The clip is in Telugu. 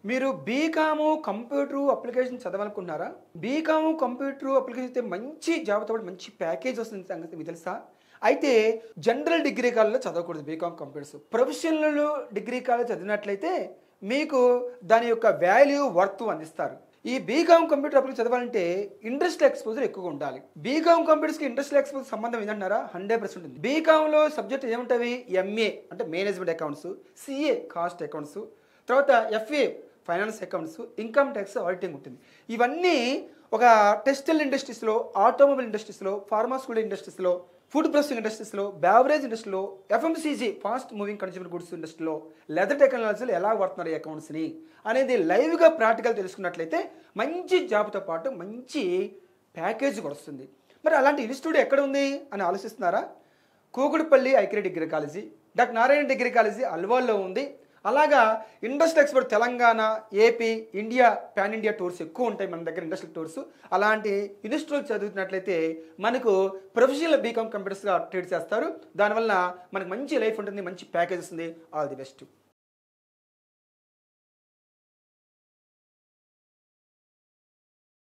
మీరు బీకాము కంప్యూటర్ అప్లికేషన్ చదవాలనుకుంటున్నారా? బీకాము కంప్యూటర్ అప్లికేషన్ అయితే మంచి జాబ్‌తో పాటు మంచి ప్యాకేజ్ వస్తుంది సంగతి మీకు తెలుసా? అయితే జనరల్ డిగ్రీ కాలేజ్‌లో చదవకూడదు B Com computers. Professional degree college చదివినట్లయితే మీకు దాని యొక్క వాల్యూ, వర్త్ అందిస్తారు. ఈ బీకామ్ కంప్యూటర్ అప్లికేషన్ చదవాలంటే ఇండస్ట్రియల్ ఎక్స్‌పోజర్ ఎక్కువగా ఉండాలి. బీకామ్ కంప్యూటర్స్‌కి ఇండస్ట్రియల్ ఎక్స్‌పోజర్ సంబంధం ఏంటంటారా? 100% ఉంది. బీకామ్‌లో సబ్జెక్ట్ ఏముంటవి? ఎంఏ అంటే management accounts, CA cost accounts, తర్వాత FA finance accounts, income tax, auditing ఉంటుంది. ఇవన్నీ ఒక టెక్స్టైల్ ఇండస్ట్రీస్లో, ఆటోమొబైల్ ఇండస్ట్రీస్లో, ఫార్మాస్యూటికల్ ఇండస్ట్రీస్లో, ఫుడ్ ప్రాసెసింగ్ ఇండస్ట్రీస్లో, బెవరేజ్ ఇండస్ట్రీలో, FMCG fast moving consumer goods ఇండస్ట్రీలో, లెదర్ టెక్నాలజీలో ఎలా వాడుతున్నారు ఈ అకౌంట్స్ని అనేది లైవ్గా ప్రాక్టికల్ తెలుసుకున్నట్లయితే మంచి జాబ్తో పాటు మంచి ప్యాకేజ్ కూడా వస్తుంది. మరి అలాంటి ఇన్స్టిట్యూట్ ఎక్కడ ఉంది అని ఆలోచిస్తున్నారా? కూకట్పల్లి ఐక్యరేట్ degree college, doctor Narayana degree college అల్వాల్లో ఉంది. అలాగా industrial expert Telangana, AP, India, pan India tours ఎక్కువ ఉంటాయి మన దగ్గర ఇండస్ట్రియల్ టూర్స్. అలాంటి ఇన్స్టిట్యూట్ చదువుతున్నట్లయితే మనకు ప్రొఫెషనల్ బీకామ్ కంప్యూటర్స్గా ట్రీట్ చేస్తారు. దానివల్ల మనకు మంచి లైఫ్ ఉంటుంది, మంచి ప్యాకేజ్ వస్తుంది. All the best.